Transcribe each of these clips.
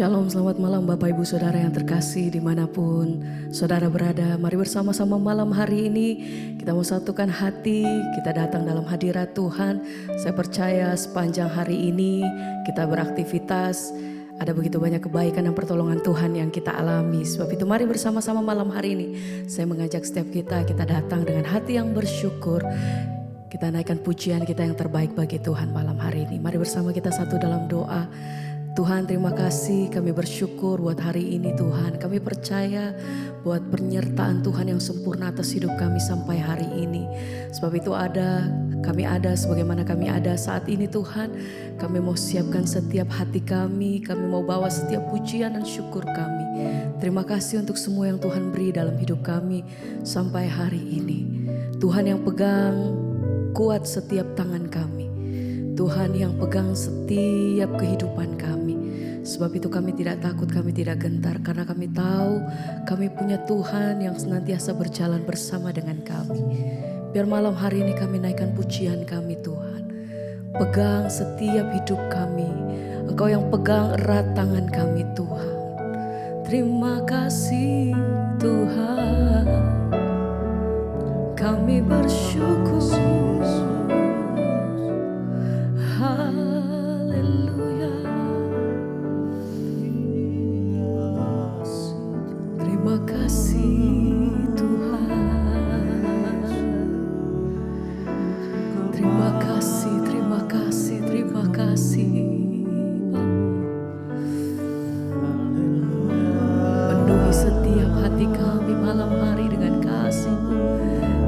Shalom, selamat malam Bapak Ibu Saudara yang terkasih dimanapun Saudara berada. Mari bersama-sama malam hari ini kita mau satukan hati, kita datang dalam hadirat Tuhan. Saya percaya sepanjang hari ini kita beraktivitas, ada begitu banyak kebaikan dan pertolongan Tuhan yang kita alami. Sebab itu mari bersama-sama malam hari ini saya mengajak setiap kita datang dengan hati yang bersyukur. Kita naikkan pujian kita yang terbaik bagi Tuhan malam hari ini. Mari bersama kita satu dalam doa. Tuhan, terima kasih, kami bersyukur buat hari ini Tuhan. Kami percaya buat penyertaan Tuhan yang sempurna atas hidup kami sampai hari ini. Sebab itu kami ada sebagaimana kami ada saat ini Tuhan. Kami mau siapkan setiap hati kami mau bawa setiap pujian dan syukur kami. Terima kasih untuk semua yang Tuhan beri dalam hidup kami sampai hari ini. Tuhan yang pegang kuat setiap tangan kami. Tuhan yang pegang setiap kehidupan kami. Sebab itu kami tidak takut, kami tidak gentar. Karena kami tahu kami punya Tuhan yang senantiasa berjalan bersama dengan kami. Biar malam hari ini kami naikkan pujian kami Tuhan. Pegang setiap hidup kami. Engkau yang pegang erat tangan kami Tuhan. Terima kasih Tuhan. Kami bersyukur. Haleluya. Terima kasih Tuhan. Terima kasih, terima kasih, terima kasih. Penuhi setiap hati kami malam hari dengan kasih-Mu.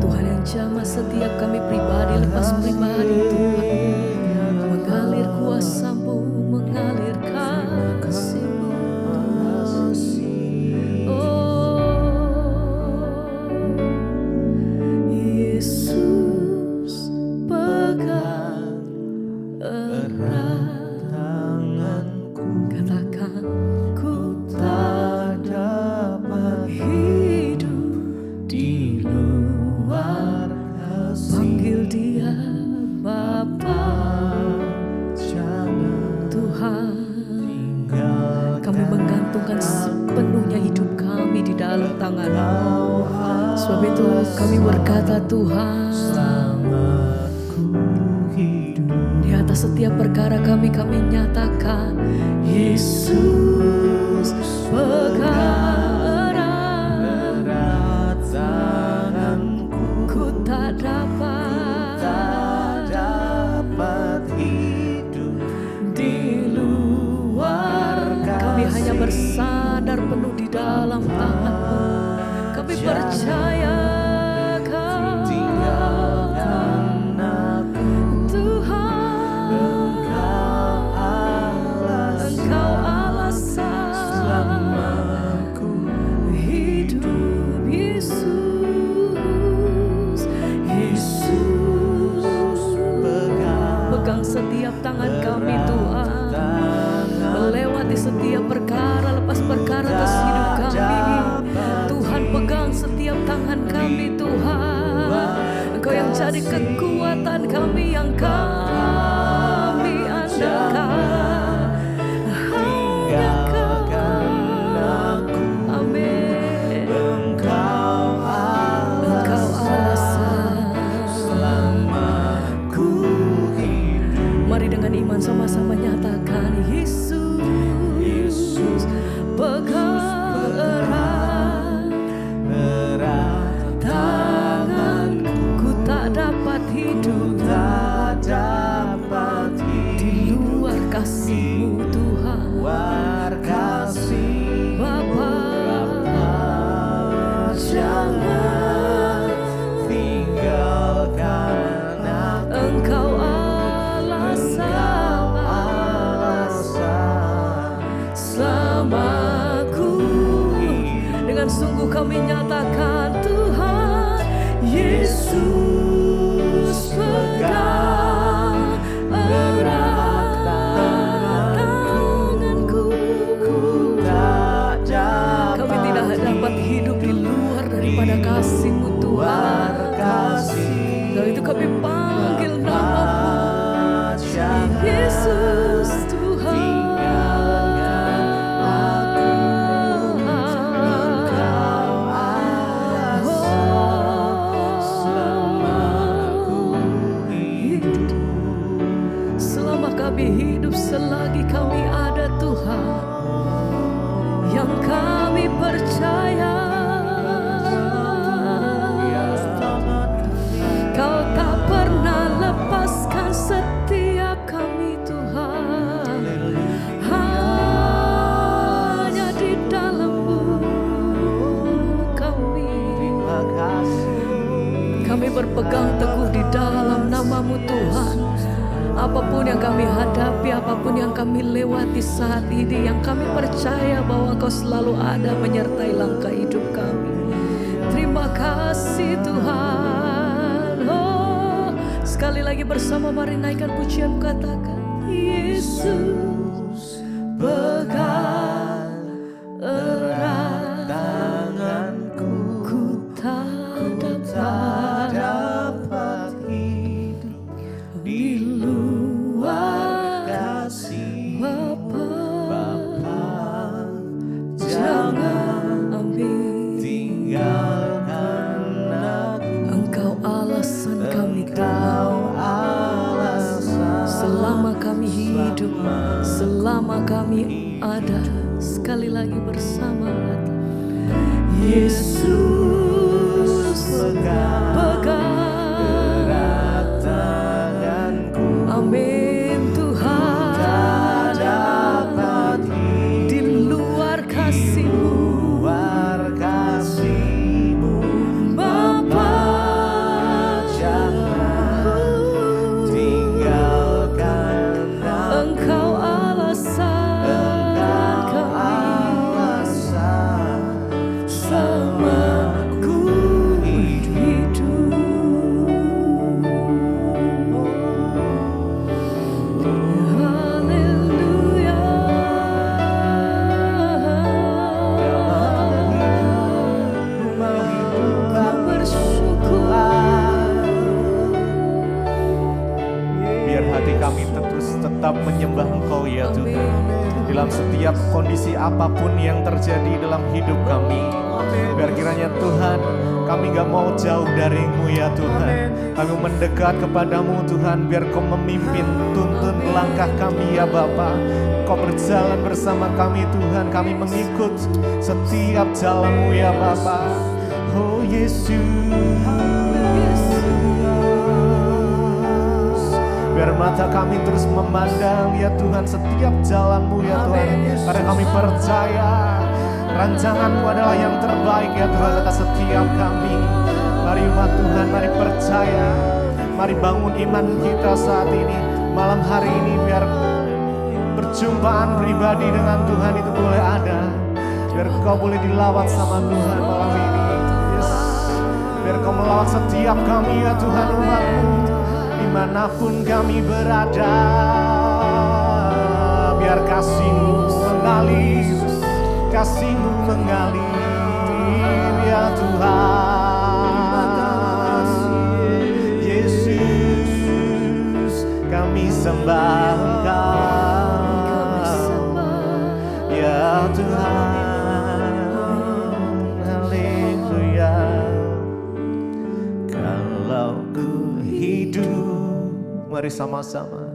Tuhan yang jamah setiap kami pribadi lepas pribadi Tuhan. Mengalir kuasa-Mu, mengalir kasih-Mu. Oh, Yesus pegang erat tanganku. Katakan, ku tak dapat hidup di luar kasih. Panggil Dia Bapa. Tuhan, kami menggantungkan sepenuhnya hidup kami di dalam tangan-Mu. Sebab itu kami berkata Tuhan, di atas setiap perkara kami nyatakan, Yesus pegang erat tanganku. Ku tak dapat hidup di luar. Kami hanya bersandar penuh di dalam tangan-Mu. Kami percaya Kau tinggalkan aku Tuhan. Engkau alasan selama ku hidup. Yesus, Yesus pegang setiap tangan kami Tuhan. Melewati setiap perkara, lepas perkara atas hidup kami. Tuhan pegang setiap tangan kami Tuhan. Engkau yang jadi kekuatan kami, yang kami andalkan. Hanya Kau, amin. Engkau alasan selama ku hidup. Mari dengan iman sama-sama nyatakan, Yesus pegang erat tanganku. Ku tak dapat hidup di luar kasih-Mu Tuhan. Bapa, jangan tinggalkan aku. Engkau selamaku. Dengan sungguh kami nyatakan Tuhan, Yesus pegang erat tanganku. Kami tidak dapat hidup di luar daripada kasih-Mu Tuhan. Kalau itu kami panggil nama-Mu, Yesus Tuhan. Tuhan. Apapun yang kami hadapi, apapun yang kami lewati saat ini, yang kami percaya bahwa Engkau selalu ada menyertai langkah hidup kami. Terima kasih Tuhan. Oh, sekali lagi bersama mari naikkan pujian, katakan Yesus pegang erat tanganku, ku tak dapat hidup di luar kasih Bapa. Jangan ambil tinggalkan aku. Engkau alasan kami selama kami hidup, selama kami ada. Sekali lagi bersama Yesus pegang erat tanganku. Amin Tuhan. Tak dapat di luar kasih-Mu, Bapa. Jangan tinggalkan Engkau alasan kami sama ku hidup. Haleluya. Ku bersyukur. Biar hati kami terus tetap menyembah Engkau ya Tuhan. Dalam setiap kondisi apapun yang terjadi dalam hidup kami, biar kiranya Tuhan, kami gak mau jauh dari-Mu ya Tuhan. Kami mendekat kepadamu Tuhan, biar Kau memimpin, tuntun langkah kami ya Bapa. Kau berjalan bersama kami Tuhan, kami mengikut setiap jalan-Mu ya Bapa. Oh Yesus, biar mata kami terus memandang ya Tuhan setiap jalan-Mu ya Tuhan. Karena kami percaya rancangan-Mu adalah yang terbaik ya Tuhan atas setiap kami. Mari umat Tuhan, mari percaya, mari bangun iman kita saat ini. Malam hari ini biar perjumpaan pribadi dengan Tuhan itu boleh ada. Biar Kau boleh dilawat sama Tuhan malam ini. Yes. Biar Kau melawat setiap kami ya Tuhan umat-Mu. Dimanapun kami berada, biar kasih-Mu mengalir, kasih-Mu mengalir ya Tuhan. Yesus, kami sembah Engkau ya Tuhan. Haleluya. Kalau ku hidup, mari sama-sama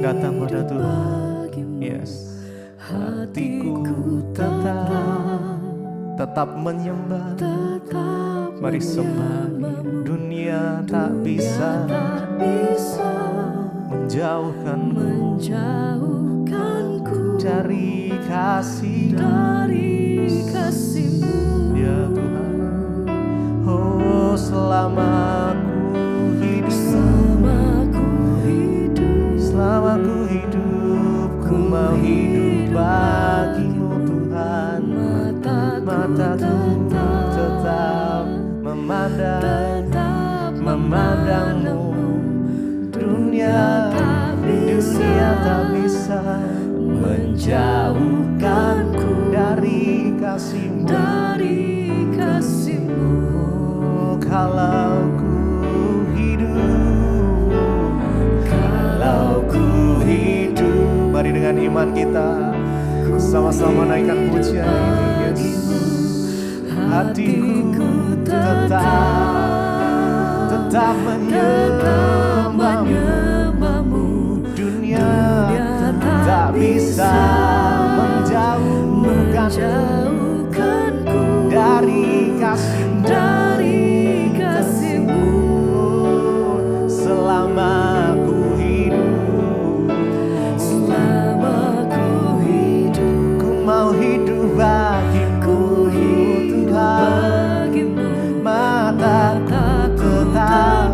datang pada Tuhan. Yes. Hatiku tetap menyembah, mari sembah. Dunia tak bisa menjauhkanku dari kasih-Mu ya Tuhan. Oh selama ku hidup, ku mau hidup bagi-Mu Tuhan. Mataku tetap memandang-Mu. Dunia tak bisa menjauhkanku dari kasih-Mu. Oh, kalau ku hidup, mari dengan iman kita sama-sama naikkan pujian ini. Yesus, hatiku tetap menyembah-Mu. Dunia tak bisa menjauhkanku dari kasih-Mu. Selama ku hidup, ku mau hidup bagi-Mu Tuhan. Mataku tetap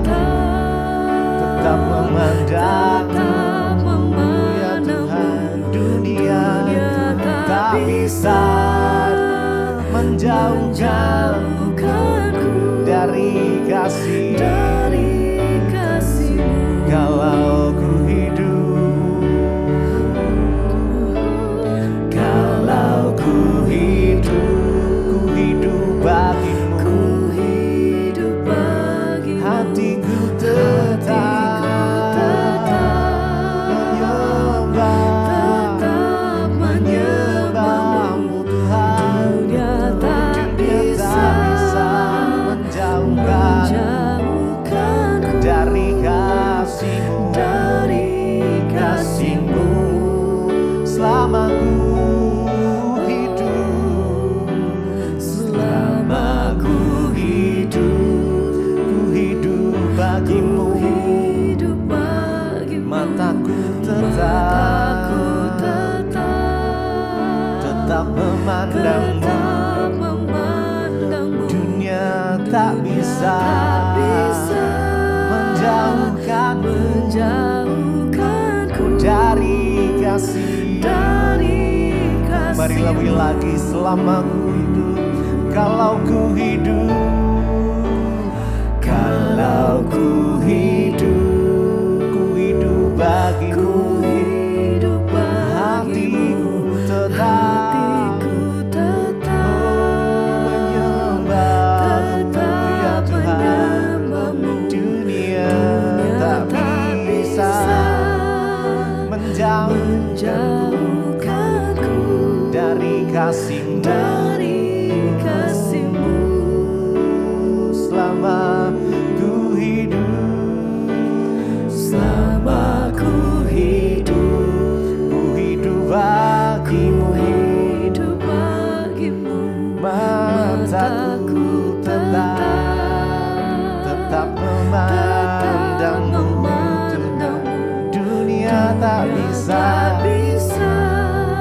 hatiku tetap menyembah-Mu Tuhan. Dunia tak bisa menjauhkanku dari kasih-Mu, selama ku hidup, ku hidup bagimu, mataku tetap memandangmu. Dunia tak bisa menjauhkanku dari kasih. Mari lebih lagi, selama ku hidup, kalau ku hidup bagimu, hatiku tetap menyembah-Mu ya Tuhan. Dunia tak bisa menjauhkanku dari kasih-Mu, selama ku hidup bagimu, mataku tetap memandangmu. Dunia tak bisa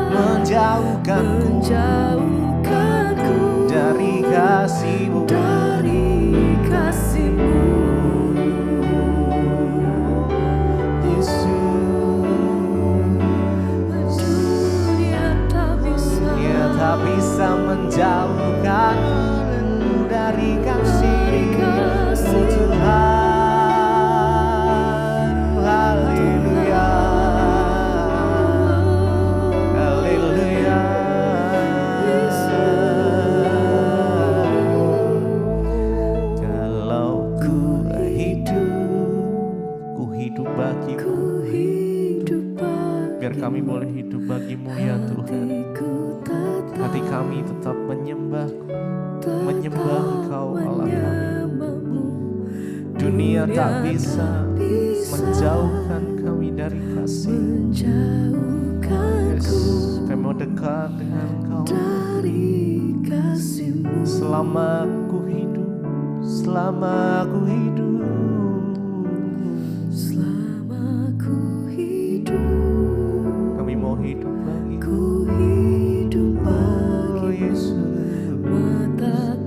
menjauhkanku dari kasih-Mu. Dunia tak bisa menjauhkanku dari kasih-Mu Tuhan. Haleluya, haleluya. Kalau ku hidup bagimu, biar kami boleh hidup bagimu ya Tuhan. Hati kami tetap menyembah Engkau Allah kami. Dunia tak bisa menjauhkan kami dari kasih. Yes, kami mau dekat dengan Engkau. Selama aku hidup, kami mau hidup bagimu. Oh Yesus, mata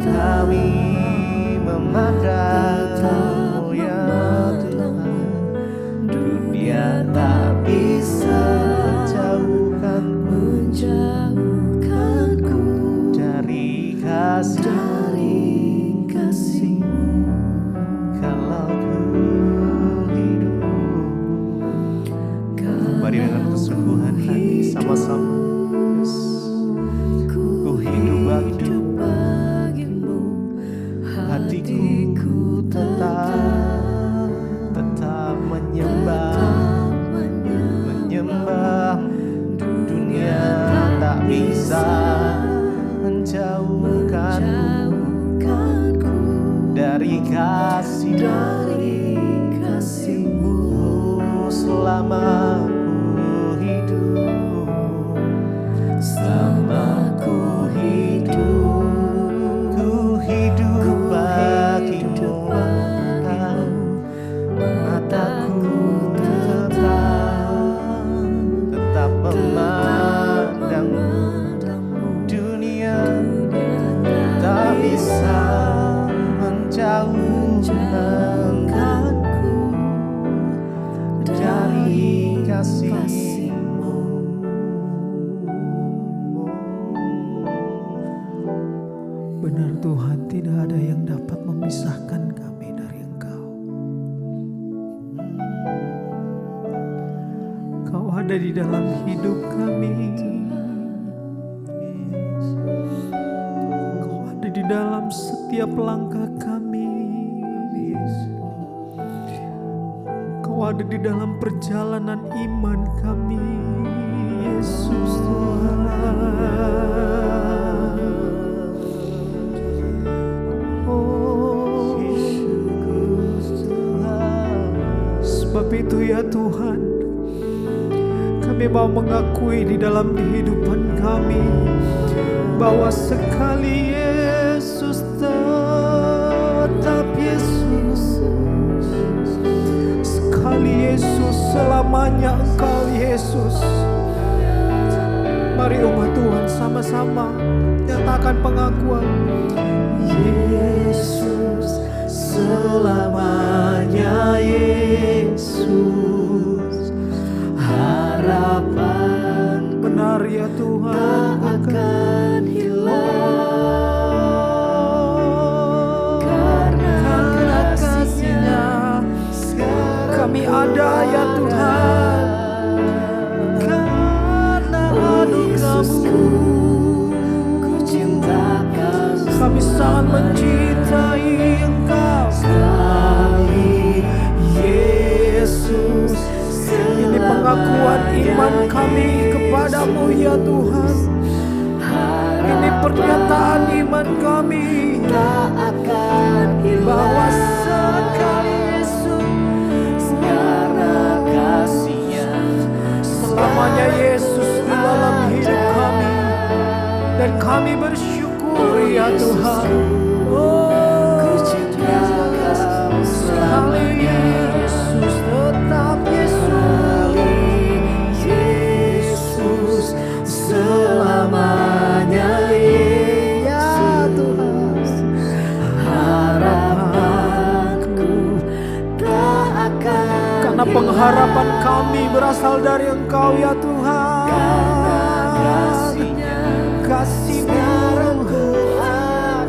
kami memandang-Mu ya Tuhan. Dunia tak bisa menjauhkanku dari kasih-Mu. Kalau ku hidup, mari dengan kesungguhan hati sama-sama. Yes. Ku hidup bagimu, hatiku tetap menyembah. Dunia tak bisa menjauhkanku dari kasih-Mu. Selama ku hidup bagimu, mataku tetap memandangmu. Dunia tak bisa menjauhkanku dari kasih-Mu. Benar Tuhan, tidak ada yang dapat memisahkan kami dari Engkau. Kau ada di dalam hidup kami. Kau ada di dalam setiap langkah kami. Engkau ada di dalam perjalanan iman kami, Yesus Tuhan. Oh, sebab itu ya Tuhan, kami mau mengakui di dalam kehidupan kami bahwa sekali Yesus tetap Yesus, sekali Yesus selamanya Engkau Yesus. Mari umat Tuhan sama-sama nyatakan pengakuan. Yesus selamanya Yesus, harapan benar ya Tuhan akan hilang, karena kasih-Nya kami ada ya Tuhan, karena anugerah-Mu ku cinta kami sangat mencintai Engkau sekali Yesus. Ini pengakuan iman kami kepadamu ya Tuhan. Ini pernyataan iman kami bahwa sekali Yesus karena kasih-Nya selamanya Yesus di dalam hidup kami, dan kami bersyukur ya Tuhan. Oh, sekali Yesus tetap Yesus, selamanya ya Tuhan. Harapanku tak akan, karena pengharapan kami berasal dari Engkau ya Tuhan. Kasih-Mu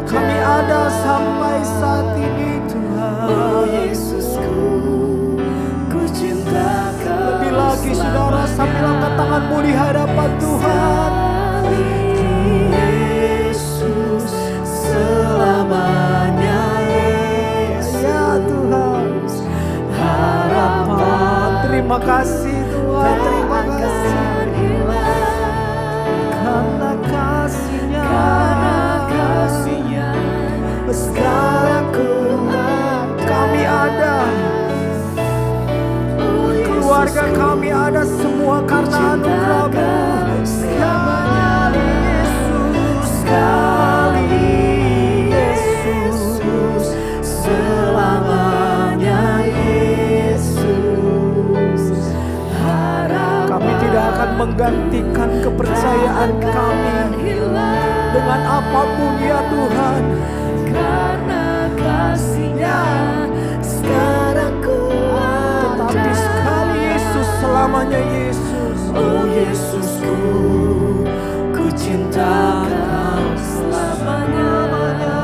kami ada sampai saat ini Tuhan. Oh Yesusku, ku cinta Kau. Lebih lagi saudara, sambil angkat tanganmu di hadapan Tuhan. Yesus selamanya ya Tuhan. Harapan, terima kasih Tuhan, terima kasih. Karena kasih-Nya sekarang kami ada, keluarga kami ada, semua karena anugerah-Mu. Sekali Yesus, selamanya Yesus. Kami tidak akan menggantikan kepercayaan kami dengan apapun ya Tuhan, karena kasih-Nya sekarang kuat. Tetapi sekali Yesus, selamanya Yesus. Oh Yesusku, ku cinta Kau selamanya-lamanya.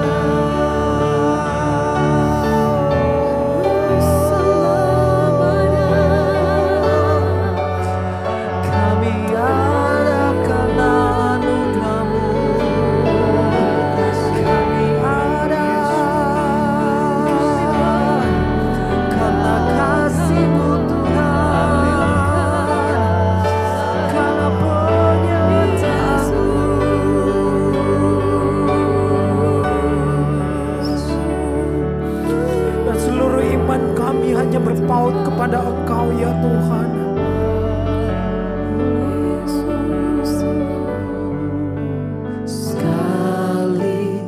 Kami ada karena anugerah-Mu. Kami ada karena kasih-Mu Tuhan, karena penyertaan-Mu. Dan seluruh iman kami hanya berpaut kepada Engkau ya Tuhan. Sekali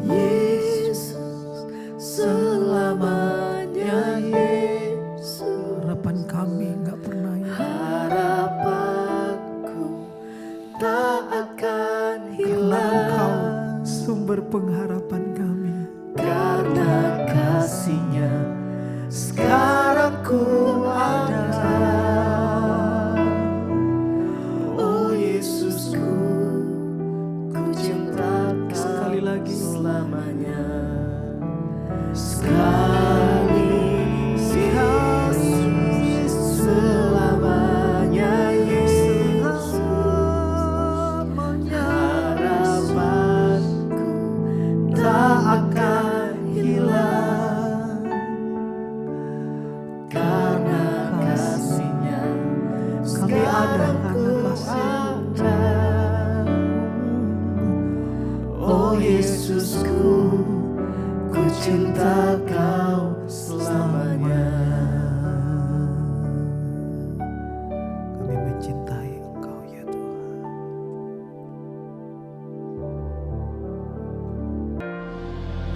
Yesus, selamanya Yesus. Harapan kami gak pernah hilang. Harapanku tak akan hilang. Karena Engkau sumber pengharapan kami. Karena kasih-Nya sekarang ku ada.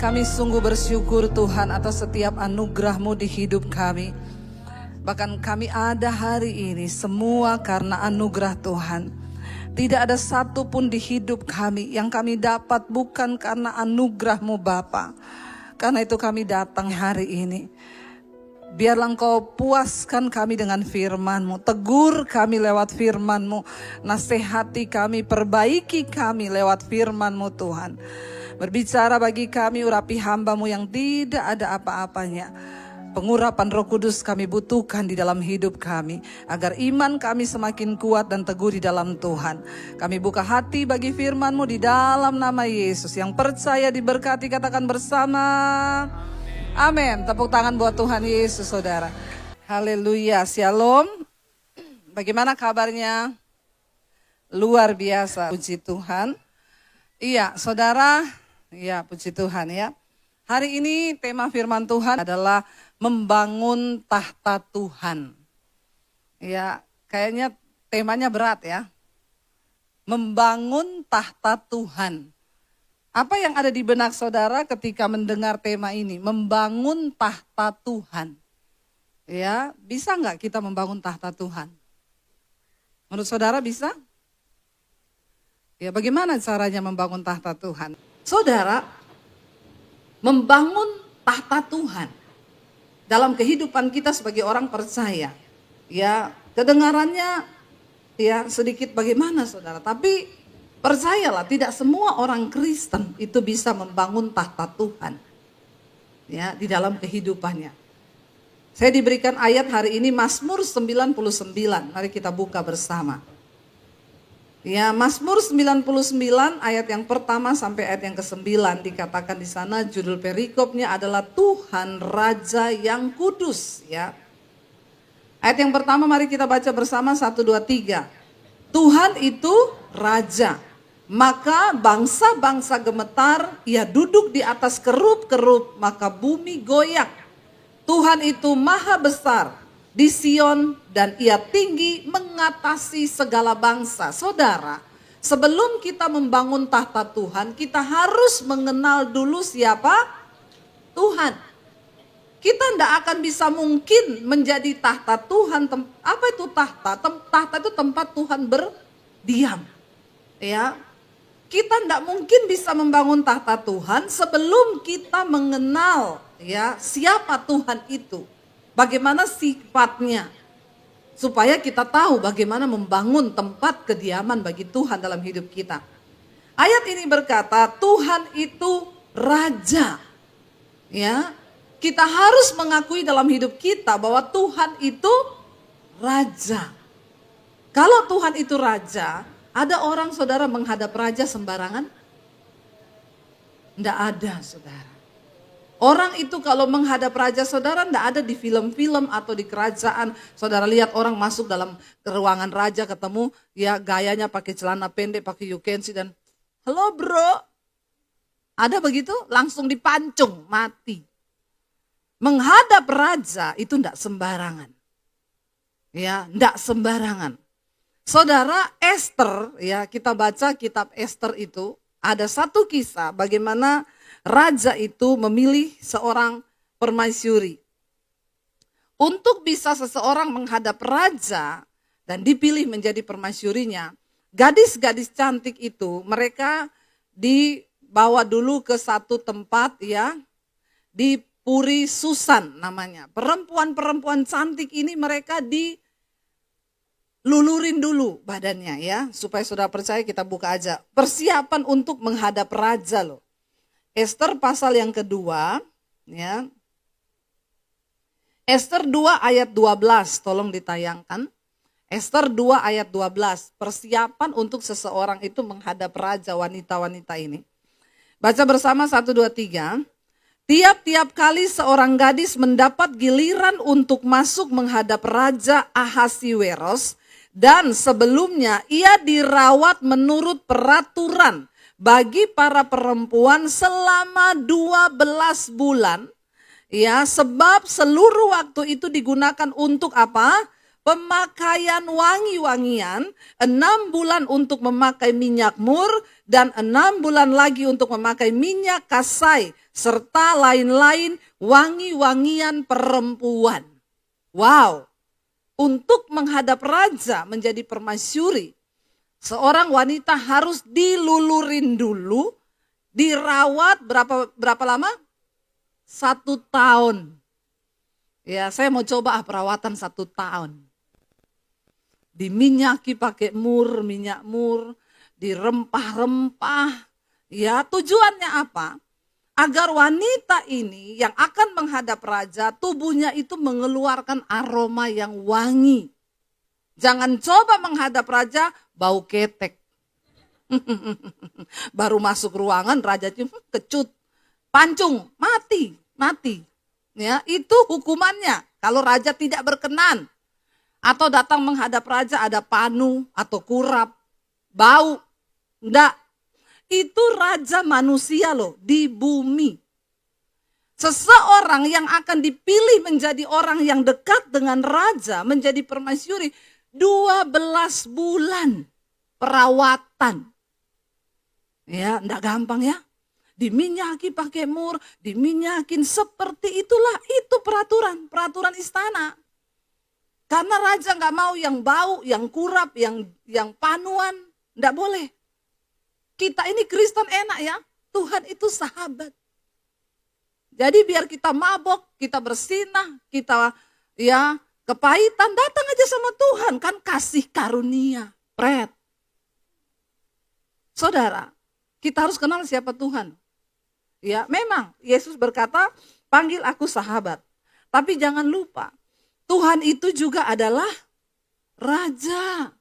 Kami sungguh bersyukur Tuhan atas setiap anugerah-Mu di hidup kami. Bahkan kami ada hari ini semua karena anugerah Tuhan. Tidak ada satupun di hidup kami yang kami dapat bukan karena anugerah-Mu Bapa. Karena itu kami datang hari ini. Biarlah Engkau puaskan kami dengan firman-Mu. Tegur kami lewat firman-Mu. Nasihati kami, perbaiki kami lewat firman-Mu Tuhan. Berbicara bagi kami, urapi hamba-Mu yang tidak ada apa-apanya. Pengurapan Roh Kudus kami butuhkan di dalam hidup kami, agar iman kami semakin kuat dan teguh di dalam Tuhan. Kami buka hati bagi firman-Mu di dalam nama Yesus. Yang percaya diberkati katakan bersama. Amin. Tepuk tangan buat Tuhan Yesus, saudara. Haleluya. Shalom. Bagaimana kabarnya? Luar biasa. Puji Tuhan. Iya, saudara. Ya, puji Tuhan ya. Hari ini tema firman Tuhan adalah membangun tahta Tuhan. Ya, kayaknya temanya berat ya. Membangun tahta Tuhan. Apa yang ada di benak saudara ketika mendengar tema ini? Membangun tahta Tuhan. Ya, bisa nggak kita membangun tahta Tuhan? Menurut saudara bisa? Ya, bagaimana caranya membangun tahta Tuhan? Saudara, membangun tahta Tuhan dalam kehidupan kita sebagai orang percaya, ya kedengarannya ya sedikit bagaimana saudara, tapi percayalah tidak semua orang Kristen itu bisa membangun tahta Tuhan ya di dalam kehidupannya. Saya diberikan ayat hari ini Mazmur 99, mari kita buka bersama. Ya, Mazmur 99 ayat yang pertama sampai ayat yang ke-9 dikatakan di sana, judul perikopnya adalah Tuhan Raja yang Kudus ya. Ayat yang pertama mari kita baca bersama 1 2 3. Tuhan itu raja, maka bangsa-bangsa gemetar, ia duduk di atas kerup-kerup, maka bumi goyak. Tuhan itu maha besar di Sion dan ia tinggi mengatasi segala bangsa. Saudara, sebelum kita membangun tahta Tuhan, kita harus mengenal dulu siapa Tuhan. Kita tidak akan bisa mungkin menjadi tahta Tuhan. Apa itu tahta? Tahta itu tempat Tuhan berdiam. Ya, kita tidak mungkin bisa membangun tahta Tuhan sebelum kita mengenal ya siapa Tuhan itu. Bagaimana sifatnya, supaya kita tahu bagaimana membangun tempat kediaman bagi Tuhan dalam hidup kita. Ayat ini berkata, Tuhan itu raja. Ya, kita harus mengakui dalam hidup kita bahwa Tuhan itu raja. Kalau Tuhan itu raja, ada orang saudara menghadap raja sembarangan? Tidak ada saudara. Orang itu kalau menghadap raja saudara tidak ada di film-film atau di kerajaan. Saudara lihat orang masuk dalam ruangan raja ketemu ya gayanya pakai celana pendek, pakai yukensi dan halo bro. Ada begitu? Langsung dipancung, mati. Menghadap raja itu tidak sembarangan. Ya, tidak sembarangan. Saudara Esther, ya kita baca kitab Esther itu ada satu kisah bagaimana raja itu memilih seorang permaisuri. Untuk bisa seseorang menghadap raja dan dipilih menjadi permaisurinya, gadis-gadis cantik itu mereka dibawa dulu ke satu tempat ya, di Puri Susan namanya. Perempuan-perempuan cantik ini mereka dilulurin dulu badannya ya, supaya saudara percaya. Kita buka aja. Persiapan untuk menghadap raja loh. Esther pasal yang kedua, ya. Esther 2 ayat 12, tolong ditayangkan. Esther 2 ayat 12, persiapan untuk seseorang itu menghadap raja, wanita-wanita ini. Baca bersama 1, 2, 3. Tiap-tiap kali seorang gadis mendapat giliran untuk masuk menghadap Raja Ahasiweros, dan sebelumnya ia dirawat menurut peraturan bagi para perempuan selama 12 bulan. Ya, sebab seluruh waktu itu digunakan untuk apa? pemakaian wangi-wangian, 6 bulan untuk memakai minyak mur, dan 6 bulan lagi untuk memakai minyak kasai, serta lain-lain wangi-wangian perempuan. Wow, untuk menghadap raja menjadi permaisuri, seorang wanita harus dilulurin dulu, dirawat berapa lama? 1 tahun. Ya, saya mau coba perawatan 1 tahun. Diminyaki pakai minyak mur, dirempah-rempah. Ya, tujuannya apa? Agar wanita ini yang akan menghadap raja, tubuhnya itu mengeluarkan aroma yang wangi. Jangan coba menghadap raja bau ketek. Baru masuk ruangan raja kecut, pancung, mati. Ya, itu hukumannya kalau raja tidak berkenan. Atau datang menghadap raja ada panu atau kurap, bau. Enggak. Itu raja manusia loh di bumi. Seseorang yang akan dipilih menjadi orang yang dekat dengan raja, menjadi permaisuri, 12 bulan perawatan. Ya, enggak gampang ya. Diminyaki pakai mur, diminyakin seperti itulah, itu peraturan istana. Karena raja enggak mau yang bau, yang kurap, yang panuan, enggak boleh. Kita ini Kristen enak ya, Tuhan itu sahabat. Jadi biar kita mabok, kita bersinah, kita ya kepahitan, datang aja sama Tuhan, kan kasih karunia. Pret. Saudara, kita harus kenal siapa Tuhan. Ya, memang Yesus berkata, panggil aku sahabat. Tapi jangan lupa, Tuhan itu juga adalah Raja.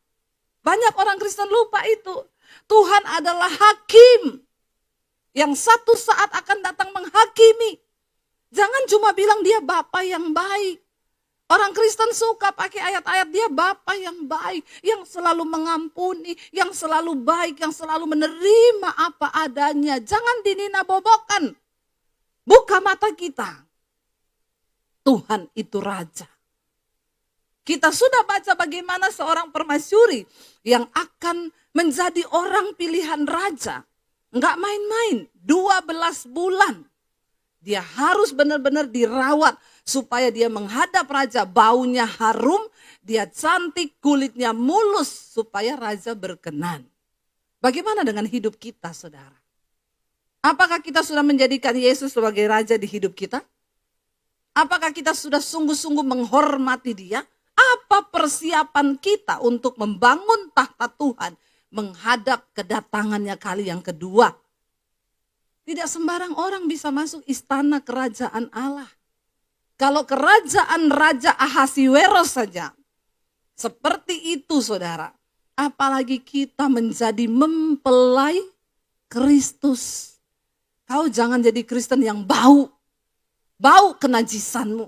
Banyak orang Kristen lupa itu. Tuhan adalah hakim yang satu saat akan datang menghakimi. Jangan cuma bilang dia Bapa yang baik. Orang Kristen suka pakai ayat-ayat dia Bapa yang baik, yang selalu mengampuni, yang selalu baik, yang selalu menerima apa adanya. Jangan dininabobokan. Buka mata kita. Tuhan itu Raja. Kita sudah baca bagaimana seorang permaisuri yang akan menjadi orang pilihan raja. Enggak main-main, 12 bulan. Dia harus benar-benar dirawat supaya dia menghadap raja, baunya harum, dia cantik, kulitnya mulus supaya raja berkenan. Bagaimana dengan hidup kita, saudara? Apakah kita sudah menjadikan Yesus sebagai raja di hidup kita? Apakah kita sudah sungguh-sungguh menghormati dia? Apa persiapan kita untuk membangun tahta Tuhan, menghadap kedatangannya kali yang kedua? Tidak sembarang orang bisa masuk istana kerajaan Allah. Kalau kerajaan Raja Ahasiweros saja seperti itu, saudara, apalagi kita menjadi mempelai Kristus. Kau jangan jadi Kristen yang bau kenajisanmu,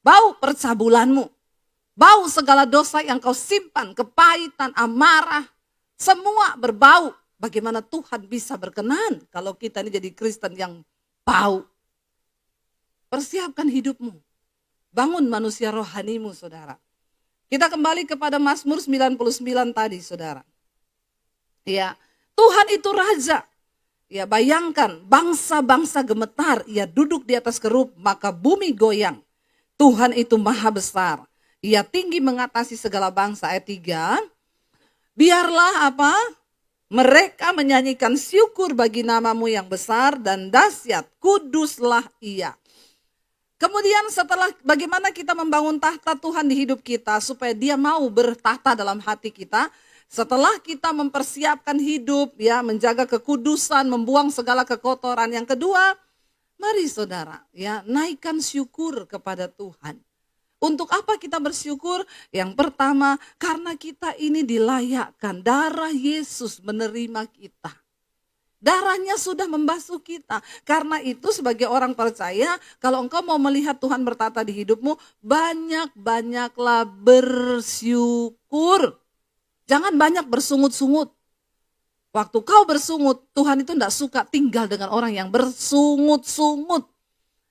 bau percabulanmu, bau segala dosa yang kau simpan, kepahitan, amarah, semua berbau. Bagaimana Tuhan bisa berkenan kalau kita ini jadi Kristen yang bau? Persiapkan hidupmu. Bangun manusia rohanimu, saudara. Kita kembali kepada Mazmur 99 tadi, saudara. Ya, Tuhan itu Raja. Ya, bayangkan bangsa-bangsa gemetar, ia duduk di atas kerup, maka bumi goyang. Tuhan itu maha besar. Ia tinggi mengatasi segala bangsa. Ayat 3. Biarlah apa? Mereka menyanyikan syukur bagi namamu yang besar dan dahsyat, kuduslah ia. Kemudian setelah bagaimana kita membangun tahta Tuhan di hidup kita supaya dia mau bertahta dalam hati kita. Setelah kita mempersiapkan hidup, ya, menjaga kekudusan, membuang segala kekotoran. Yang kedua, mari saudara, ya, naikkan syukur kepada Tuhan. Untuk apa kita bersyukur? Yang pertama, karena kita ini dilayakkan. Darah Yesus menerima kita. Darahnya sudah membasuh kita. Karena itu sebagai orang percaya, kalau engkau mau melihat Tuhan bertata di hidupmu, banyak-banyaklah bersyukur. Jangan banyak bersungut-sungut. Waktu kau bersungut, Tuhan itu tidak suka tinggal dengan orang yang bersungut-sungut.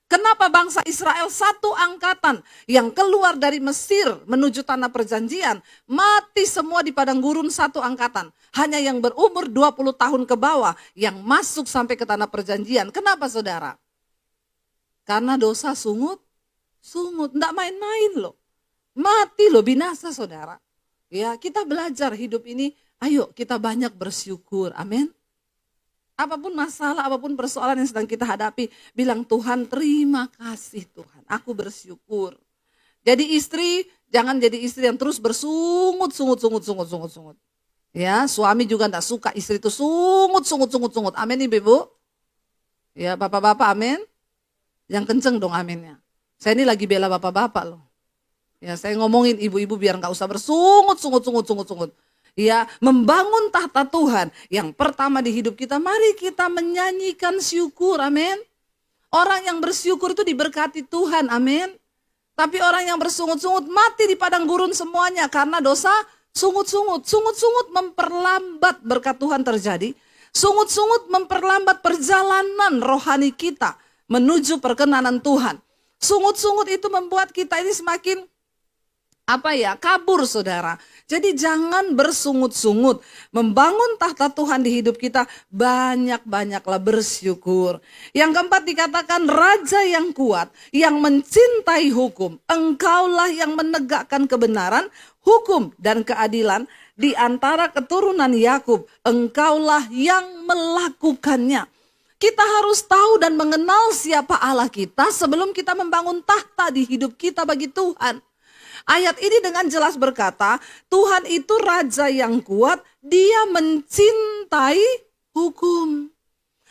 Kenapa bangsa Israel satu angkatan yang keluar dari Mesir menuju tanah perjanjian, mati semua di padang gurun satu angkatan. Hanya yang berumur 20 tahun ke bawah yang masuk sampai ke tanah perjanjian. Kenapa saudara? Karena dosa sungut, enggak main-main loh. Mati loh, binasa saudara. Ya, kita belajar hidup ini, ayo kita banyak bersyukur, amin. Apapun masalah, apapun persoalan yang sedang kita hadapi, bilang Tuhan terima kasih Tuhan, aku bersyukur. Jadi istri, jangan jadi istri yang terus bersungut. Ya, suami juga enggak suka istri itu sungut. Amin ibu-ibu. Ya, bapak-bapak amin. Yang kenceng dong aminnya. Saya ini lagi bela bapak-bapak loh. Ya, saya ngomongin ibu-ibu biar enggak usah bersungut. Ya, membangun tahta Tuhan. Yang pertama di hidup kita, mari kita menyanyikan syukur, amin. Orang yang bersyukur itu diberkati Tuhan, amin. Tapi orang yang bersungut-sungut mati di padang gurun semuanya karena dosa sungut-sungut. Sungut-sungut memperlambat berkat Tuhan terjadi. Sungut-sungut memperlambat perjalanan rohani kita menuju perkenanan Tuhan. Sungut-sungut itu membuat kita ini semakin kabur saudara. Jadi jangan bersungut-sungut. Membangun tahta Tuhan di hidup kita, banyak-banyaklah bersyukur. Yang keempat dikatakan raja yang kuat, yang mencintai hukum. Engkaulah yang menegakkan kebenaran, hukum dan keadilan di antara keturunan Yakub. Engkaulah yang melakukannya. Kita harus tahu dan mengenal siapa Allah kita sebelum kita membangun tahta di hidup kita bagi Tuhan. Ayat ini dengan jelas berkata, Tuhan itu raja yang kuat, dia mencintai hukum.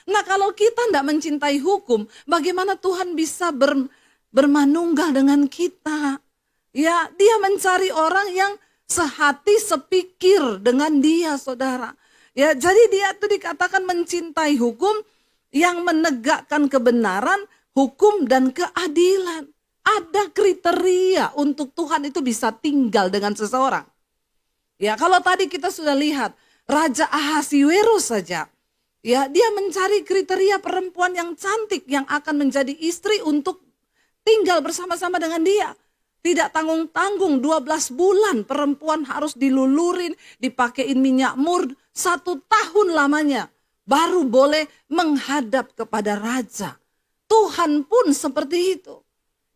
Nah kalau kita tidak mencintai hukum, bagaimana Tuhan bisa bermanunggal dengan kita? Ya, dia mencari orang yang sehati sepikir dengan dia saudara. Ya, jadi dia itu dikatakan mencintai hukum yang menegakkan kebenaran, hukum dan keadilan. Ada kriteria untuk Tuhan itu bisa tinggal dengan seseorang. Ya, kalau tadi kita sudah lihat Raja Ahasiweros saja, ya dia mencari kriteria perempuan yang cantik yang akan menjadi istri untuk tinggal bersama-sama dengan dia. Tidak tanggung-tanggung 12 bulan perempuan harus dilulurin, dipakein minyak mur 1 tahun lamanya. Baru boleh menghadap kepada raja. Tuhan pun seperti itu.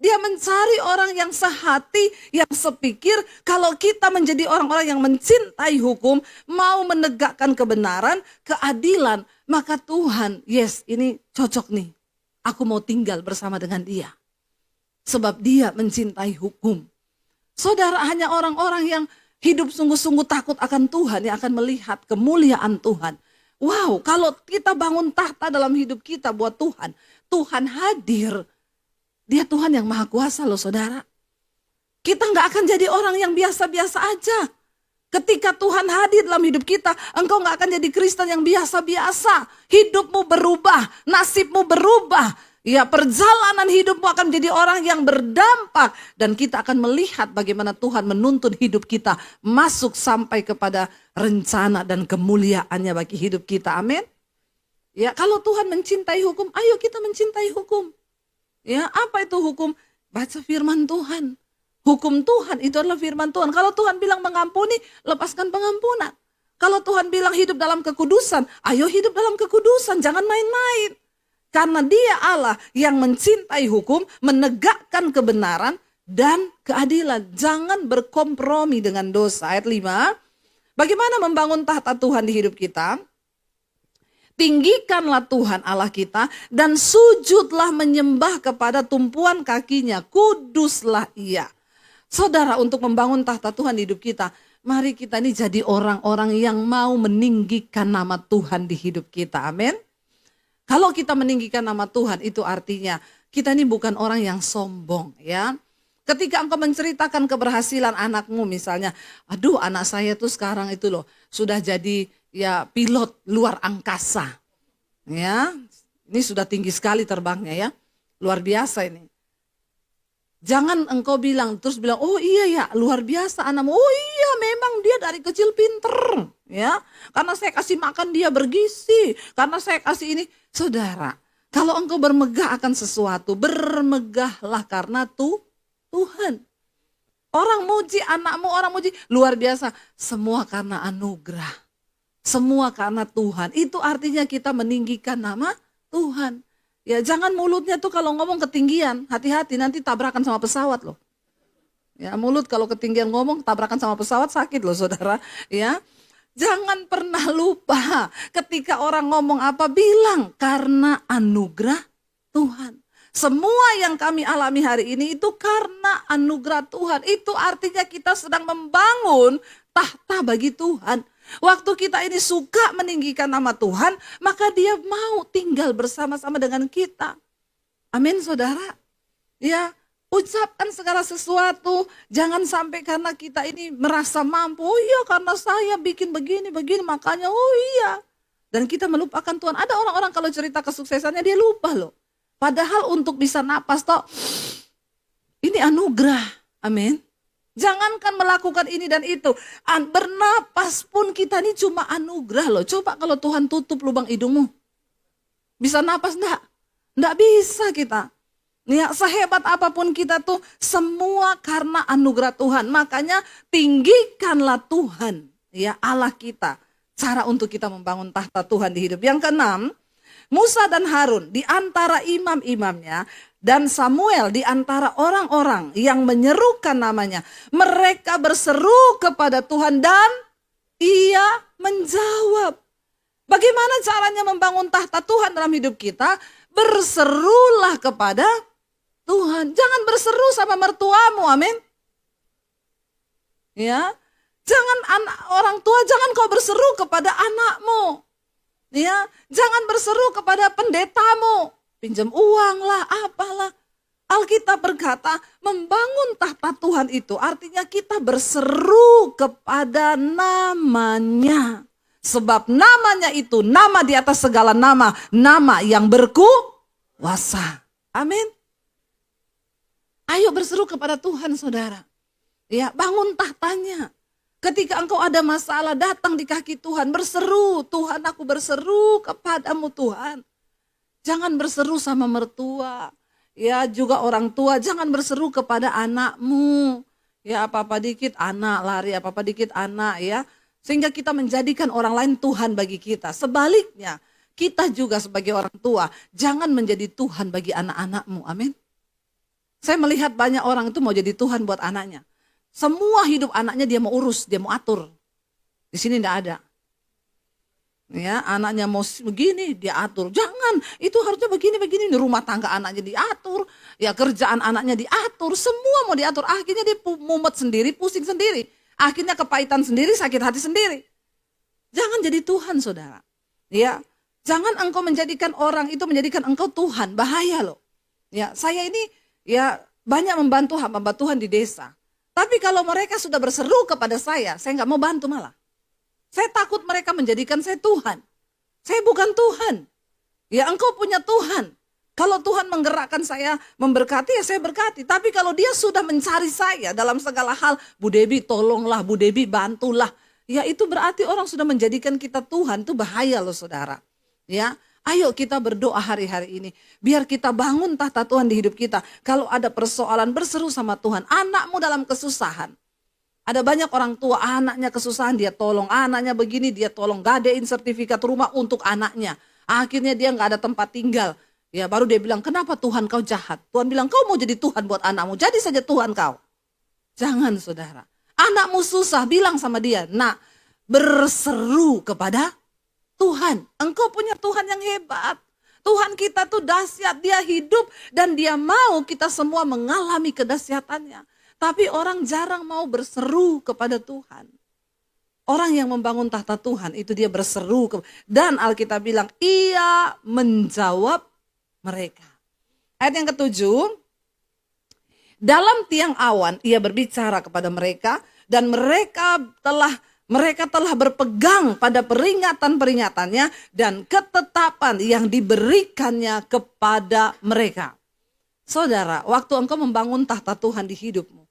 Dia mencari orang yang sehati, yang sepikir. Kalau kita menjadi orang-orang yang mencintai hukum, mau menegakkan kebenaran, keadilan, maka Tuhan, yes ini cocok nih. Aku mau tinggal bersama dengan dia. Sebab dia mencintai hukum. Saudara, hanya orang-orang yang hidup sungguh-sungguh takut akan Tuhan yang akan melihat kemuliaan Tuhan. Wow, kalau kita bangun tahta dalam hidup kita buat Tuhan, Tuhan hadir. Dia Tuhan yang maha kuasa loh saudara. Kita gak akan jadi orang yang biasa-biasa aja. Ketika Tuhan hadir dalam hidup kita, engkau gak akan jadi Kristen yang biasa-biasa. Hidupmu berubah, nasibmu berubah. Ya, perjalanan hidupmu akan menjadi orang yang berdampak. Dan kita akan melihat bagaimana Tuhan menuntun hidup kita masuk sampai kepada rencana dan kemuliaannya bagi hidup kita. Amin. Ya, kalau Tuhan mencintai hukum, ayo kita mencintai hukum. Ya, apa itu hukum? Baca firman Tuhan. Hukum Tuhan itu adalah firman Tuhan. Kalau Tuhan bilang mengampuni, lepaskan pengampunan. Kalau Tuhan bilang hidup dalam kekudusan, ayo hidup dalam kekudusan, jangan main-main. Karena dia Allah yang mencintai hukum, menegakkan kebenaran dan keadilan. Jangan berkompromi dengan dosa. Ayat 5, bagaimana membangun tahta Tuhan di hidup kita? Tinggikanlah Tuhan Allah kita dan sujudlah menyembah kepada tumpuan kakinya. Kuduslah ia. Saudara, untuk membangun tahta Tuhan di hidup kita, mari kita ini jadi orang-orang yang mau meninggikan nama Tuhan di hidup kita. Amin. Kalau kita meninggikan nama Tuhan, itu artinya kita ini bukan orang yang sombong ya. Ketika engkau menceritakan keberhasilan anakmu misalnya, aduh anak saya tuh sekarang itu loh sudah jadi ya pilot luar angkasa. Ya, ini sudah tinggi sekali terbangnya ya. Luar biasa ini. Jangan engkau terus bilang, oh iya ya luar biasa anakmu. Oh iya memang dia dari kecil pinter. Ya, karena saya kasih makan dia bergizi. Karena saya kasih ini. Saudara, Kalau engkau bermegah akan sesuatu, bermegahlah karena Tuhan. Orang muji anakmu, orang muji luar biasa. Semua karena anugerah. Semua karena Tuhan. Itu artinya kita meninggikan nama Tuhan. Ya jangan mulutnya tuh kalau ngomong ketinggian. Hati-hati nanti tabrakan sama pesawat loh. Ya mulut kalau ketinggian ngomong tabrakan sama pesawat sakit loh saudara. Ya jangan pernah lupa ketika orang ngomong apa bilang karena anugerah Tuhan. Semua yang kami alami hari ini itu karena anugerah Tuhan. Itu artinya kita sedang membangun tahta bagi Tuhan. Waktu kita ini suka meninggikan nama Tuhan, maka Dia mau tinggal bersama-sama dengan kita. Amin saudara. Ya, ucapkan segala sesuatu. Jangan sampai karena kita ini merasa mampu. Oh iya karena saya bikin begini, makanya oh iya. Dan kita melupakan Tuhan. Ada orang-orang kalau cerita kesuksesannya dia lupa loh. Padahal untuk bisa napas toh, ini anugerah. Amin. Jangankan melakukan ini dan itu. Bernapas pun kita ini cuma anugerah loh. Coba kalau Tuhan tutup lubang hidungmu. Bisa napas enggak? Enggak bisa kita. Ya, sehebat apapun kita tuh semua karena anugerah Tuhan. Makanya tinggikanlah Tuhan, ya Allah kita. Cara untuk kita membangun tahta Tuhan di hidup. Yang keenam, Musa dan Harun di antara imam-imamnya dan Samuel di antara orang-orang yang menyerukan namanya. Mereka berseru kepada Tuhan dan Ia menjawab. Bagaimana caranya membangun tahta Tuhan dalam hidup kita? Berserulah kepada Tuhan. Jangan berseru sama mertuamu, amin. Ya, jangan orang tua, jangan kau berseru kepada anakmu. Ya, jangan berseru kepada pendetamu. Pinjam uang lah, apalah. Alkitab berkata, membangun tahta Tuhan itu artinya kita berseru kepada namanya. Sebab namanya itu nama di atas segala nama, nama yang berkuasa. Amin. Ayo berseru kepada Tuhan saudara. Ya, bangun tahtanya. Ketika engkau ada masalah datang di kaki Tuhan, berseru, Tuhan aku berseru kepadamu Tuhan. Jangan berseru sama mertua. Ya juga orang tua, jangan berseru kepada anakmu. Ya apa-apa dikit anak lari, apa-apa dikit anak ya. Sehingga kita menjadikan orang lain Tuhan bagi kita. Sebaliknya, kita juga sebagai orang tua, jangan menjadi Tuhan bagi anak-anakmu. Amin. Saya melihat banyak orang itu mau jadi Tuhan buat anaknya. Semua hidup anaknya dia mau urus, dia mau atur. Di sini enggak ada. Ya, anaknya mau begini, dia atur. Jangan, itu harusnya begini. Rumah tangga anaknya diatur, ya kerjaan anaknya diatur, semua mau diatur. Akhirnya dia mumet sendiri, pusing sendiri. Akhirnya kepahitan sendiri, sakit hati sendiri. Jangan jadi Tuhan, saudara. Ya, jangan engkau menjadikan orang itu menjadikan engkau Tuhan, bahaya loh. Ya, saya ini ya banyak membantu hamba Tuhan di desa. Tapi kalau mereka sudah berseru kepada saya nggak mau bantu malah. Saya takut mereka menjadikan saya Tuhan. Saya bukan Tuhan. Ya engkau punya Tuhan. Kalau Tuhan menggerakkan saya memberkati ya saya berkati. Tapi kalau dia sudah mencari saya dalam segala hal. Bu Debi tolonglah, Bu Debi bantulah. Ya itu berarti orang sudah menjadikan kita Tuhan. Itu bahaya loh saudara. Ya. Ayo kita berdoa hari-hari ini. Biar kita bangun tahta Tuhan di hidup kita. Kalau ada persoalan berseru sama Tuhan. Anakmu dalam kesusahan. Ada banyak orang tua anaknya kesusahan dia tolong. Anaknya begini dia tolong. Gadein sertifikat rumah untuk anaknya. Akhirnya dia gak ada tempat tinggal. Ya baru dia bilang kenapa Tuhan kau jahat. Tuhan bilang kau mau jadi Tuhan buat anakmu. Jadi saja Tuhan kau. Jangan saudara. Anakmu susah bilang sama dia. Nak berseru kepada Tuhan, engkau punya Tuhan yang hebat. Tuhan kita tuh dahsyat, dia hidup dan dia mau kita semua mengalami kedahsyatannya. Tapi orang jarang mau berseru kepada Tuhan. Orang yang membangun tahta Tuhan itu dia berseru. Dan Alkitab bilang, Ia menjawab mereka. Ayat yang ketujuh, dalam tiang awan ia berbicara kepada mereka dan mereka telah berpegang pada peringatan-peringatannya dan ketetapan yang diberikannya kepada mereka. Saudara, waktu engkau membangun tahta Tuhan di hidupmu,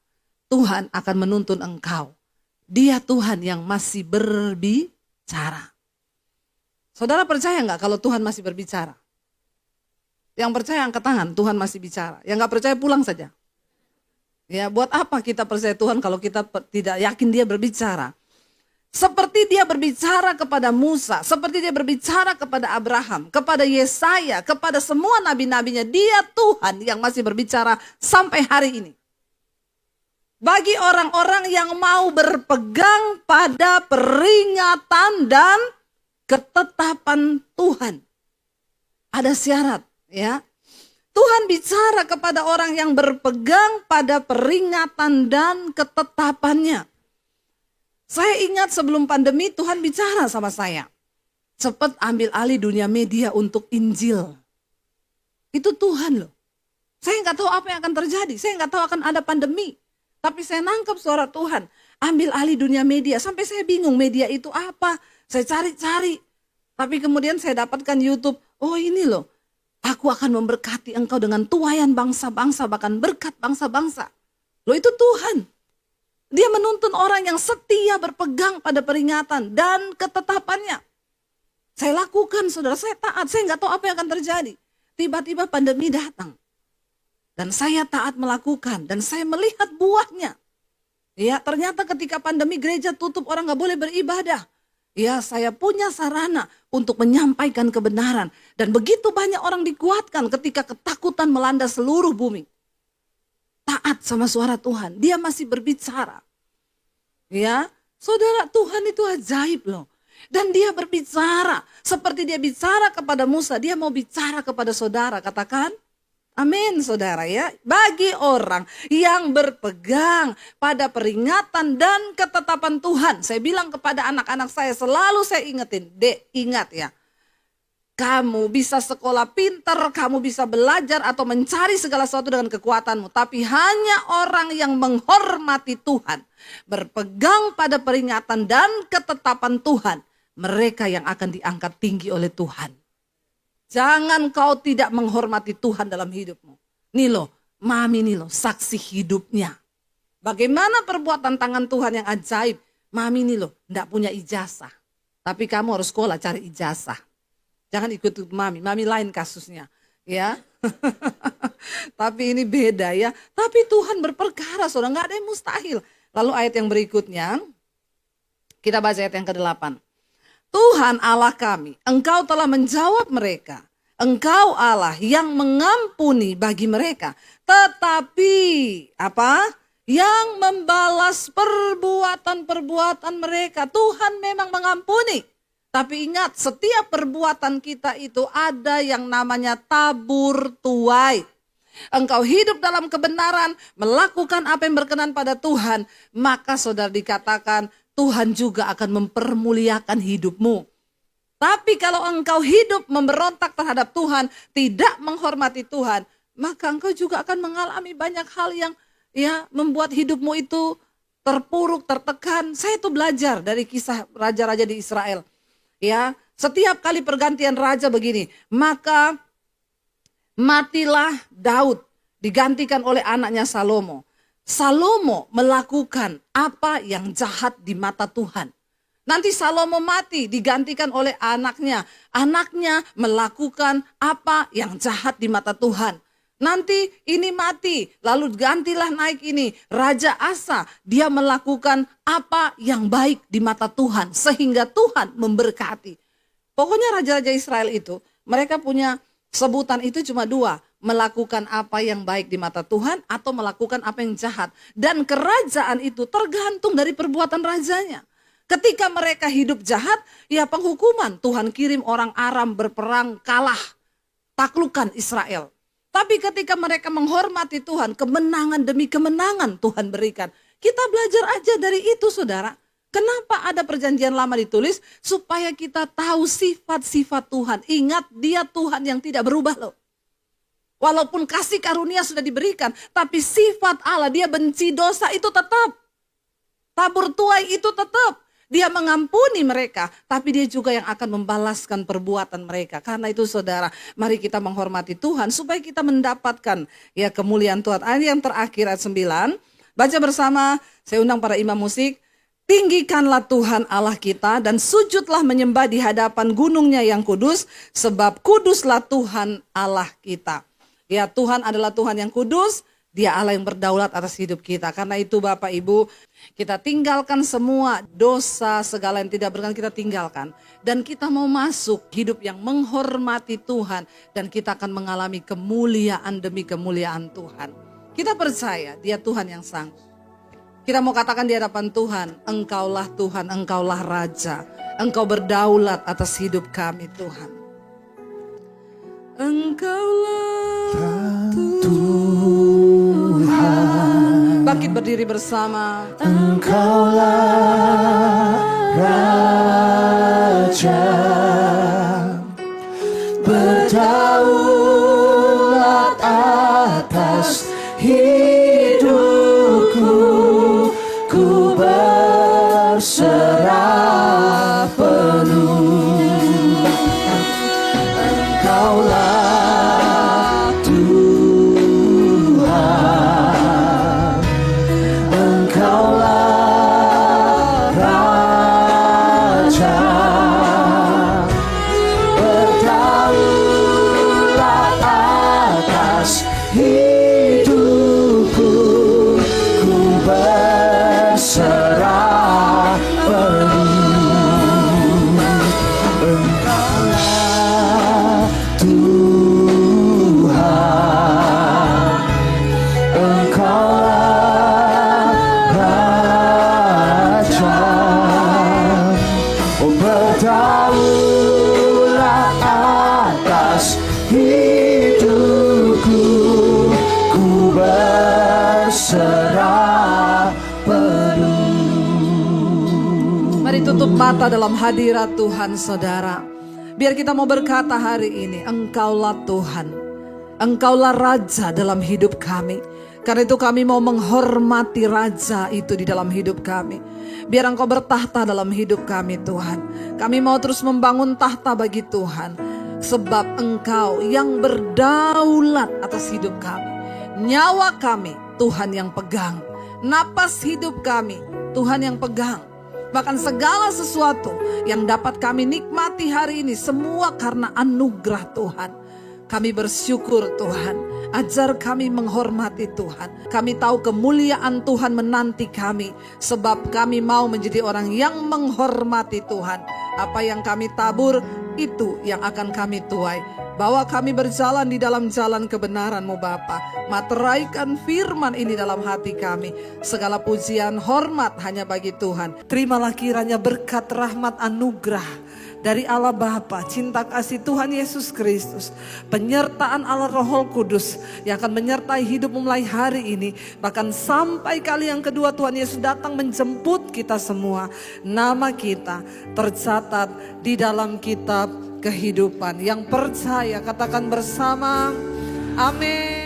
Tuhan akan menuntun engkau. Dia Tuhan yang masih berbicara. Saudara percaya enggak kalau Tuhan masih berbicara? Yang percaya angkat tangan, Tuhan masih bicara. Yang nggak percaya pulang saja. Ya, buat apa kita percaya Tuhan kalau kita tidak yakin dia berbicara? Seperti dia berbicara kepada Musa, seperti dia berbicara kepada Abraham, kepada Yesaya, kepada semua nabi-nabinya. Dia Tuhan yang masih berbicara sampai hari ini. Bagi orang-orang yang mau berpegang pada peringatan dan ketetapan Tuhan. Ada syarat, ya. Tuhan bicara kepada orang yang berpegang pada peringatan dan ketetapannya. Saya ingat sebelum pandemi Tuhan bicara sama saya. Cepat ambil alih dunia media untuk Injil. Itu Tuhan loh. Saya nggak tahu apa yang akan terjadi. Saya nggak tahu akan ada pandemi. Tapi saya nangkep suara Tuhan. Ambil alih dunia media. Sampai saya bingung media itu apa. Saya cari-cari. Tapi kemudian saya dapatkan YouTube. Oh ini loh. Aku akan memberkati engkau dengan tuaian bangsa-bangsa. Bahkan berkat bangsa-bangsa. Loh itu Tuhan. Dia menuntun orang yang setia berpegang pada peringatan dan ketetapannya. Saya lakukan, saudara, saya taat. Saya nggak tahu apa yang akan terjadi. Tiba-tiba pandemi datang. Dan saya taat melakukan. Dan saya melihat buahnya. Ya, ternyata ketika pandemi gereja tutup, orang nggak boleh beribadah. Ya, saya punya sarana untuk menyampaikan kebenaran. Dan begitu banyak orang dikuatkan ketika ketakutan melanda seluruh bumi. Taat sama suara Tuhan, dia masih berbicara. Ya, saudara, Tuhan itu ajaib loh. Dan dia berbicara, seperti dia bicara kepada Musa, dia mau bicara kepada saudara, katakan amin saudara ya. Bagi orang yang berpegang pada peringatan dan ketetapan Tuhan. Saya bilang kepada anak-anak saya, selalu saya ingetin, Dek, ingat ya. Kamu bisa sekolah pintar, kamu bisa belajar atau mencari segala sesuatu dengan kekuatanmu. Tapi hanya orang yang menghormati Tuhan, berpegang pada peringatan dan ketetapan Tuhan, mereka yang akan diangkat tinggi oleh Tuhan. Jangan kau tidak menghormati Tuhan dalam hidupmu. Nih loh, Mami nih loh, saksi hidupnya. Bagaimana perbuatan tangan Tuhan yang ajaib. Mami nih loh, enggak punya ijazah. Tapi kamu harus sekolah cari ijazah. Jangan ikut Mami lain kasusnya, ya. Tapi ini beda ya. Tapi Tuhan berperkara, saudara, nggak ada yang mustahil. Lalu ayat yang berikutnya, kita baca ayat yang ke-8. Tuhan Allah kami, Engkau telah menjawab mereka. Engkau Allah yang mengampuni bagi mereka. Tetapi apa? Yang membalas perbuatan-perbuatan mereka. Tuhan memang mengampuni. Tapi ingat, setiap perbuatan kita itu ada yang namanya tabur tuai. Engkau hidup dalam kebenaran, melakukan apa yang berkenan pada Tuhan, maka saudara dikatakan Tuhan juga akan mempermuliakan hidupmu. Tapi kalau engkau hidup memberontak terhadap Tuhan, tidak menghormati Tuhan, maka engkau juga akan mengalami banyak hal yang ya membuat hidupmu itu terpuruk, tertekan. Saya itu belajar dari kisah raja-raja di Israel. Ya, setiap kali pergantian raja begini, maka matilah Daud, digantikan oleh anaknya Salomo. Salomo melakukan apa yang jahat di mata Tuhan. Nanti Salomo mati, digantikan oleh anaknya. Anaknya melakukan apa yang jahat di mata Tuhan. Nanti ini mati, lalu gantilah naik ini. Raja Asa, dia melakukan apa yang baik di mata Tuhan. Sehingga Tuhan memberkati. Pokoknya raja-raja Israel itu, mereka punya sebutan itu cuma dua. Melakukan apa yang baik di mata Tuhan atau melakukan apa yang jahat. Dan kerajaan itu tergantung dari perbuatan rajanya. Ketika mereka hidup jahat, ya penghukuman. Tuhan kirim orang Aram berperang kalah. Taklukkan Israel. Tapi ketika mereka menghormati Tuhan, kemenangan demi kemenangan Tuhan berikan. Kita belajar aja dari itu saudara. Kenapa ada perjanjian lama ditulis? Supaya kita tahu sifat-sifat Tuhan. Ingat dia Tuhan yang tidak berubah loh. Walaupun kasih karunia sudah diberikan, tapi sifat Allah, dia benci dosa itu tetap. Tabur tuai itu tetap. Dia mengampuni mereka, tapi dia juga yang akan membalaskan perbuatan mereka. Karena itu saudara, mari kita menghormati Tuhan supaya kita mendapatkan ya kemuliaan Tuhan. Ayat yang terakhir ayat 9, baca bersama, saya undang para imam musik. Tinggikanlah Tuhan Allah kita dan sujudlah menyembah di hadapan gunungnya yang kudus, sebab kuduslah Tuhan Allah kita. Ya, Tuhan adalah Tuhan yang kudus, Dia Allah yang berdaulat atas hidup kita. Karena itu Bapak Ibu, kita tinggalkan semua dosa, segala yang tidak berkenan kita tinggalkan. Dan kita mau masuk hidup yang menghormati Tuhan, dan kita akan mengalami kemuliaan demi kemuliaan Tuhan. Kita percaya Dia Tuhan yang sanggup. Kita mau katakan di hadapan Tuhan, Engkaulah Tuhan, Engkaulah Raja. Engkau berdaulat atas hidup kami Tuhan. Engkaulah Tuhan. Bangkit berdiri bersama. Engkaulah Raja, berdaulat atas hidupku. Ku berserah penuh. Engkaulah Tuhan, Engkaulah Raja, berdaulat atas hidupku. Ku berserah penuh. Engkaulah Tuhan, Engkaulah Raja, oh berdaulat atas hidupku. Ku berserah penuh. Mari tutup mata dalam hadirat Tuhan saudara. Biar kita mau berkata hari ini, Engkaulah Tuhan, Engkaulah Raja dalam hidup kami. Karena itu kami mau menghormati Raja itu di dalam hidup kami. Biar Engkau bertahta dalam hidup kami Tuhan. Kami mau terus membangun tahta bagi Tuhan. Sebab Engkau yang berdaulat atas hidup kami. Nyawa kami Tuhan yang pegang. Napas hidup kami Tuhan yang pegang. Bahkan segala sesuatu yang dapat kami nikmati hari ini semua karena anugerah Tuhan. Kami bersyukur Tuhan, ajar kami menghormati Tuhan. Kami tahu kemuliaan Tuhan menanti kami, sebab kami mau menjadi orang yang menghormati Tuhan. Apa yang kami tabur, itu yang akan kami tuai. Bawa kami berjalan di dalam jalan kebenaran-Mu Bapa. Materaikan firman ini dalam hati kami. Segala pujian, hormat hanya bagi Tuhan. Terimalah kiranya berkat rahmat anugerah dari Allah Bapa, cinta kasih Tuhan Yesus Kristus, penyertaan Allah Roh Kudus yang akan menyertai hidup mulai hari ini, bahkan sampai kali yang kedua Tuhan Yesus datang menjemput kita semua. Nama kita tercatat di dalam kitab kehidupan. Yang percaya katakan bersama, amin.